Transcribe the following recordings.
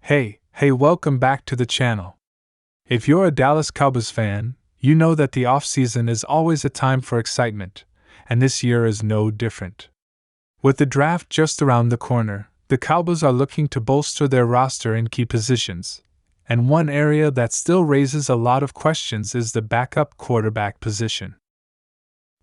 Hey, welcome back to the channel. If you're a Dallas Cowboys fan, you know that the offseason is always a time for excitement, and this year is no different. With the draft just around the corner, the Cowboys are looking to bolster their roster in key positions, and one area that still raises a lot of questions is the backup quarterback position.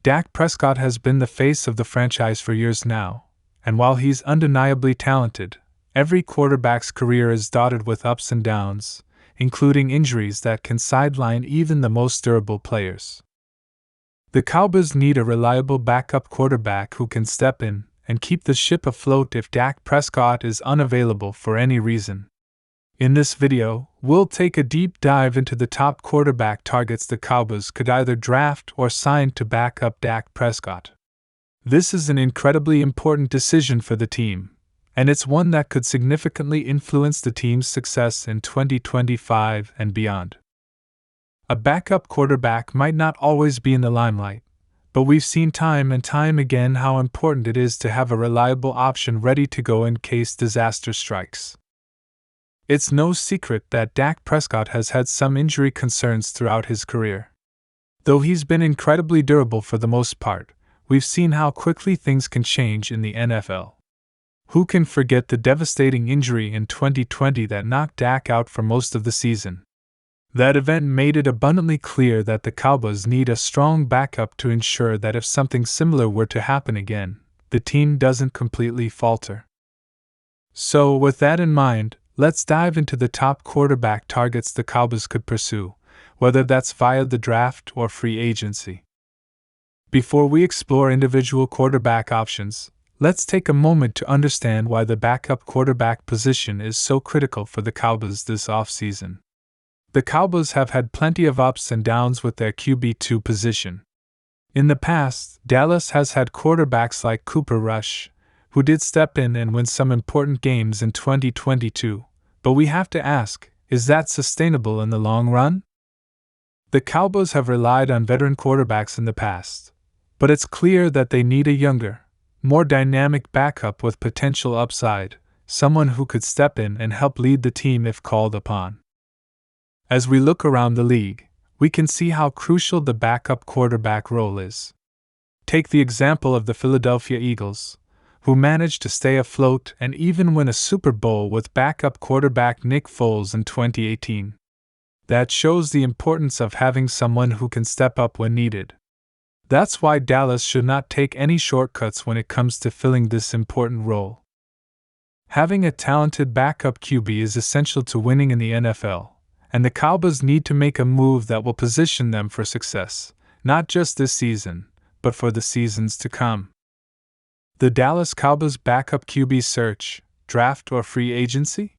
Dak Prescott has been the face of the franchise for years now, and while he's undeniably talented, every quarterback's career is dotted with ups and downs, including injuries that can sideline even the most durable players. The Cowboys need a reliable backup quarterback who can step in and keep the ship afloat if Dak Prescott is unavailable for any reason. In this video, we'll take a deep dive into the top quarterback targets the Cowboys could either draft or sign to back up Dak Prescott. This is an incredibly important decision for the team, and it's one that could significantly influence the team's success in 2025 and beyond. A backup quarterback might not always be in the limelight, but we've seen time and time again how important it is to have a reliable option ready to go in case disaster strikes. It's no secret that Dak Prescott has had some injury concerns throughout his career. Though he's been incredibly durable for the most part, we've seen how quickly things can change in the NFL. Who can forget the devastating injury in 2020 that knocked Dak out for most of the season? That event made it abundantly clear that the Cowboys need a strong backup to ensure that if something similar were to happen again, the team doesn't completely falter. So, with that in mind, let's dive into the top quarterback targets the Cowboys could pursue, whether that's via the draft or free agency. Before we explore individual quarterback options, let's take a moment to understand why the backup quarterback position is so critical for the Cowboys this offseason. The Cowboys have had plenty of ups and downs with their QB2 position. In the past, Dallas has had quarterbacks like Cooper Rush, who did step in and win some important games in 2022, but we have to ask, is that sustainable in the long run? The Cowboys have relied on veteran quarterbacks in the past, but it's clear that they need a younger, more dynamic backup with potential upside, someone who could step in and help lead the team if called upon. As we look around the league, we can see how crucial the backup quarterback role is. Take the example of the Philadelphia Eagles, who managed to stay afloat and even win a Super Bowl with backup quarterback Nick Foles in 2018. That shows the importance of having someone who can step up when needed. That's why Dallas should not take any shortcuts when it comes to filling this important role. Having a talented backup QB is essential to winning in the NFL, and the Cowboys need to make a move that will position them for success, not just this season, but for the seasons to come. The Dallas Cowboys backup QB search, draft or free agency?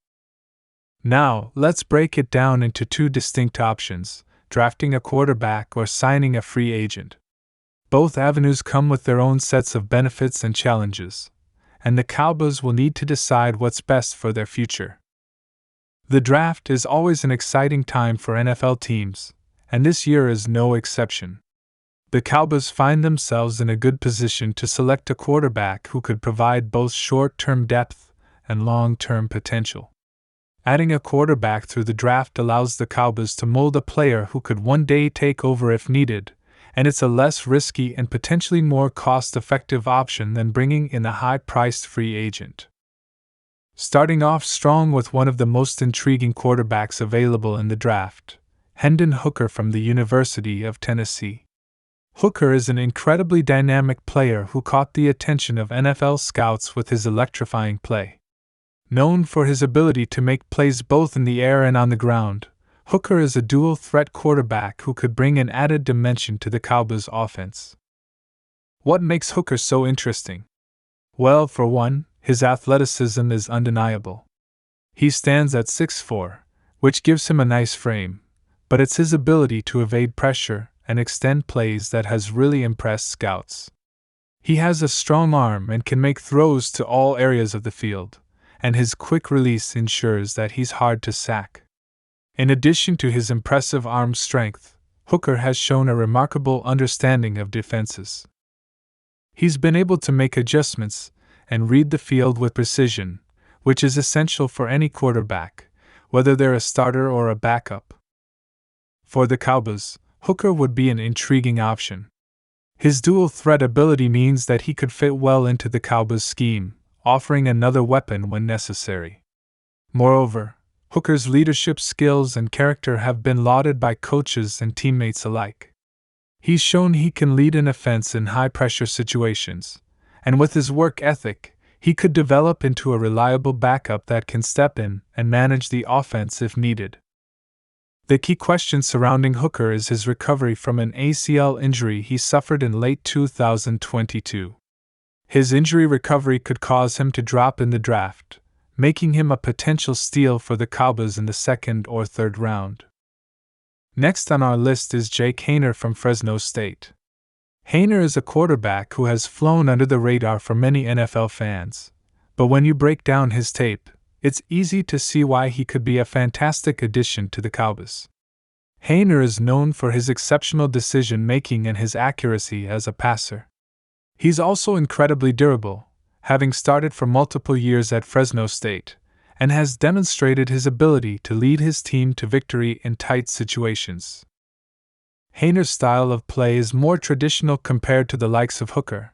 Now, let's break it down into two distinct options, drafting a quarterback or signing a free agent. Both avenues come with their own sets of benefits and challenges, and the Cowboys will need to decide what's best for their future. The draft is always an exciting time for NFL teams, and this year is no exception. The Cowboys find themselves in a good position to select a quarterback who could provide both short-term depth and long-term potential. Adding a quarterback through the draft allows the Cowboys to mold a player who could one day take over if needed, and it's a less risky and potentially more cost-effective option than bringing in a high-priced free agent. Starting off strong with one of the most intriguing quarterbacks available in the draft, Hendon Hooker from the University of Tennessee. Hooker is an incredibly dynamic player who caught the attention of NFL scouts with his electrifying play. Known for his ability to make plays both in the air and on the ground, Hooker is a dual-threat quarterback who could bring an added dimension to the Cowboys' offense. What makes Hooker so interesting? Well, for one, his athleticism is undeniable. He stands at 6'4", which gives him a nice frame, but it's his ability to evade pressure and extend plays that has really impressed scouts. He has a strong arm and can make throws to all areas of the field, and his quick release ensures that he's hard to sack. In addition to his impressive arm strength, Hooker has shown a remarkable understanding of defenses. He's been able to make adjustments and read the field with precision, which is essential for any quarterback, whether they're a starter or a backup. For the Cowboys, Hooker would be an intriguing option. His dual-threat ability means that he could fit well into the Cowboys' scheme, offering another weapon when necessary. Moreover, Hooker's leadership skills and character have been lauded by coaches and teammates alike. He's shown he can lead an offense in high-pressure situations, and with his work ethic, he could develop into a reliable backup that can step in and manage the offense if needed. The key question surrounding Hooker is his recovery from an ACL injury he suffered in late 2022. His injury recovery could cause him to drop in the draft, making him a potential steal for the Cowboys in the second or third round. Next on our list is Jake Haener from Fresno State. Haener is a quarterback who has flown under the radar for many NFL fans, but when you break down his tape, it's easy to see why he could be a fantastic addition to the Cowboys. Haener is known for his exceptional decision-making and his accuracy as a passer. He's also incredibly durable, having started for multiple years at Fresno State, and has demonstrated his ability to lead his team to victory in tight situations. Haener's style of play is more traditional compared to the likes of Hooker,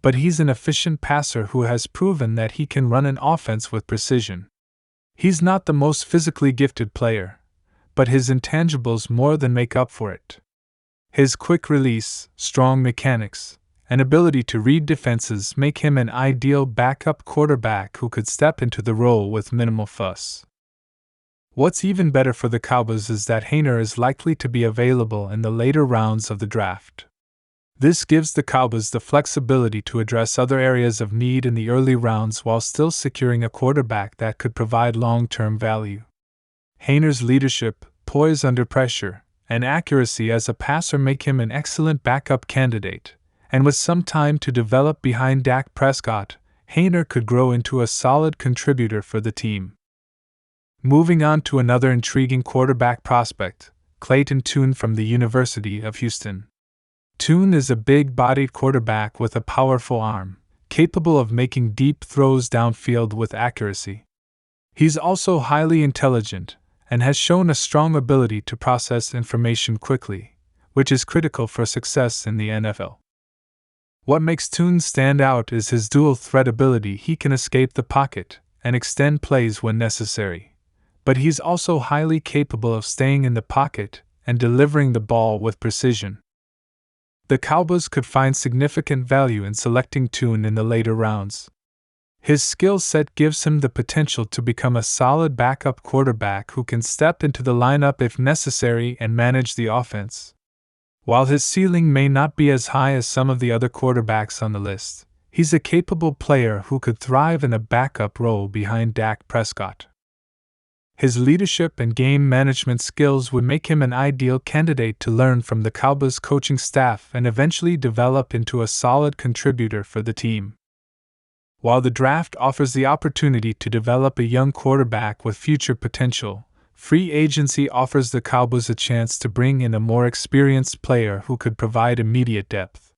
but he's an efficient passer who has proven that he can run an offense with precision. He's not the most physically gifted player, but his intangibles more than make up for it. His quick release, strong mechanics, and ability to read defenses make him an ideal backup quarterback who could step into the role with minimal fuss. What's even better for the Cowboys is that Haener is likely to be available in the later rounds of the draft. This gives the Cowboys the flexibility to address other areas of need in the early rounds while still securing a quarterback that could provide long-term value. Haener's leadership, poise under pressure, and accuracy as a passer make him an excellent backup candidate, and with some time to develop behind Dak Prescott, Haener could grow into a solid contributor for the team. Moving on to another intriguing quarterback prospect, Clayton Tune from the University of Houston. Tune is a big-bodied quarterback with a powerful arm, capable of making deep throws downfield with accuracy. He's also highly intelligent and has shown a strong ability to process information quickly, which is critical for success in the NFL. What makes Tune stand out is his dual-threat ability. He can escape the pocket and extend plays when necessary, but he's also highly capable of staying in the pocket and delivering the ball with precision. The Cowboys could find significant value in selecting Tune in the later rounds. His skill set gives him the potential to become a solid backup quarterback who can step into the lineup if necessary and manage the offense. While his ceiling may not be as high as some of the other quarterbacks on the list, he's a capable player who could thrive in a backup role behind Dak Prescott. His leadership and game management skills would make him an ideal candidate to learn from the Cowboys coaching staff and eventually develop into a solid contributor for the team. While the draft offers the opportunity to develop a young quarterback with future potential, free agency offers the Cowboys a chance to bring in a more experienced player who could provide immediate depth.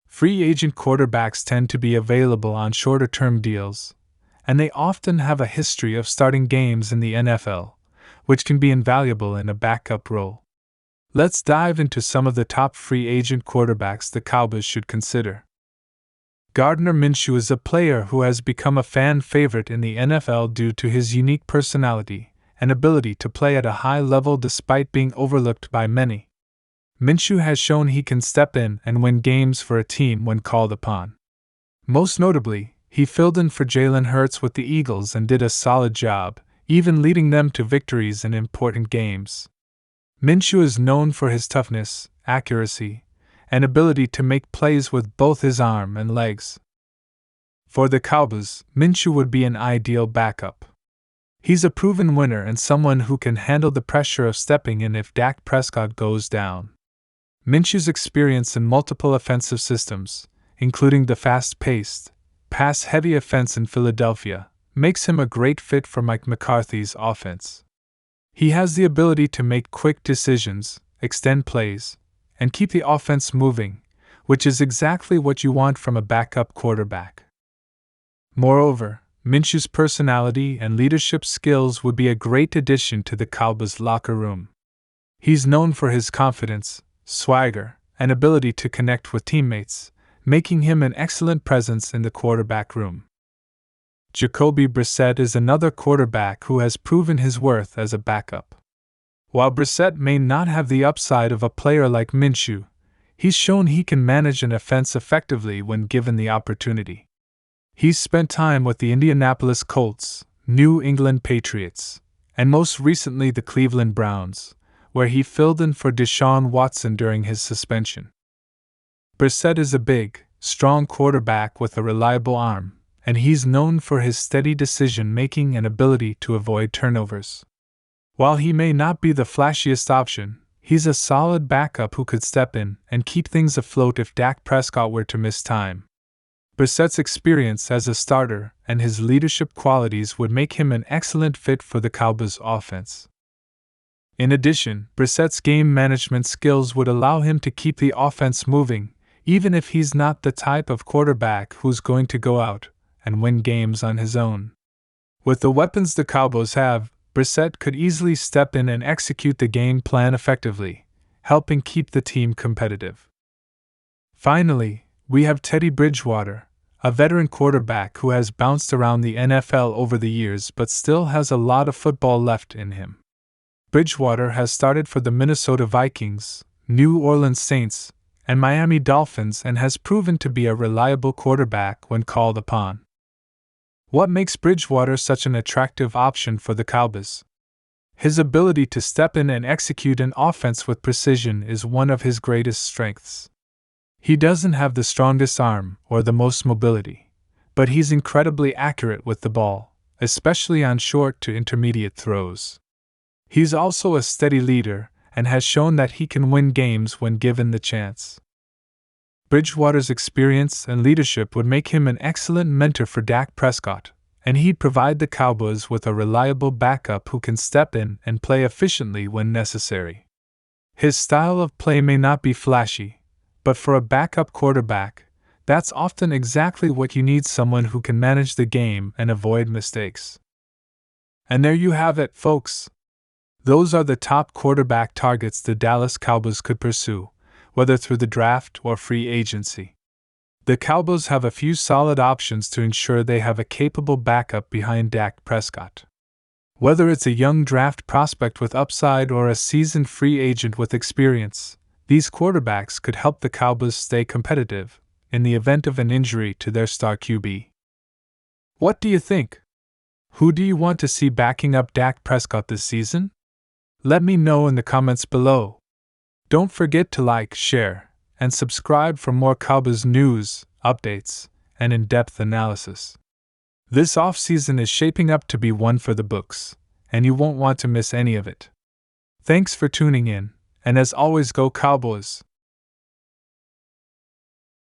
Free agent quarterbacks tend to be available on shorter-term deals, and they often have a history of starting games in the NFL, which can be invaluable in a backup role. Let's dive into some of the top free agent quarterbacks the Cowboys should consider. Gardner Minshew is a player who has become a fan favorite in the NFL due to his unique personality and ability to play at a high level despite being overlooked by many. Minshew has shown he can step in and win games for a team when called upon. Most notably, he filled in for Jalen Hurts with the Eagles and did a solid job, even leading them to victories in important games. Minshew is known for his toughness, accuracy, and ability to make plays with both his arm and legs. For the Cowboys, Minshew would be an ideal backup. He's a proven winner and someone who can handle the pressure of stepping in if Dak Prescott goes down. Minshew's experience in multiple offensive systems, including the fast-paced, pass-heavy offense in Philadelphia, makes him a great fit for Mike McCarthy's offense. He has the ability to make quick decisions, extend plays, and keep the offense moving, which is exactly what you want from a backup quarterback. Moreover, Minshew's personality and leadership skills would be a great addition to the Cowboys locker room. He's known for his confidence, swagger, and ability to connect with teammates, making him an excellent presence in the quarterback room. Jacoby Brissett is another quarterback who has proven his worth as a backup. While Brissett may not have the upside of a player like Minshew, he's shown he can manage an offense effectively when given the opportunity. He's spent time with the Indianapolis Colts, New England Patriots, and most recently the Cleveland Browns, where he filled in for Deshaun Watson during his suspension. Brissett is a big, strong quarterback with a reliable arm, and he's known for his steady decision-making and ability to avoid turnovers. While he may not be the flashiest option, he's a solid backup who could step in and keep things afloat if Dak Prescott were to miss time. Brissett's experience as a starter and his leadership qualities would make him an excellent fit for the Cowboys offense. In addition, Brissett's game management skills would allow him to keep the offense moving, even if he's not the type of quarterback who's going to go out and win games on his own. With the weapons the Cowboys have, Brissett could easily step in and execute the game plan effectively, helping keep the team competitive. Finally, we have Teddy Bridgewater, a veteran quarterback who has bounced around the NFL over the years but still has a lot of football left in him. Bridgewater has started for the Minnesota Vikings, New Orleans Saints, and Miami Dolphins and has proven to be a reliable quarterback when called upon. What makes Bridgewater such an attractive option for the Cowboys? His ability to step in and execute an offense with precision is one of his greatest strengths. He doesn't have the strongest arm or the most mobility, but he's incredibly accurate with the ball, especially on short to intermediate throws. He's also a steady leader and has shown that he can win games when given the chance. Bridgewater's experience and leadership would make him an excellent mentor for Dak Prescott, and he'd provide the Cowboys with a reliable backup who can step in and play efficiently when necessary. His style of play may not be flashy, but for a backup quarterback, that's often exactly what you need: someone who can manage the game and avoid mistakes. And there you have it, folks. Those are the top quarterback targets the Dallas Cowboys could pursue, whether through the draft or free agency. The Cowboys have a few solid options to ensure they have a capable backup behind Dak Prescott. Whether it's a young draft prospect with upside or a seasoned free agent with experience, these quarterbacks could help the Cowboys stay competitive in the event of an injury to their star QB. What do you think? Who do you want to see backing up Dak Prescott this season? Let me know in the comments below. Don't forget to like, share, and subscribe for more Cowboys news, updates, and in-depth analysis. This offseason is shaping up to be one for the books, and you won't want to miss any of it. Thanks for tuning in, and as always, go Cowboys!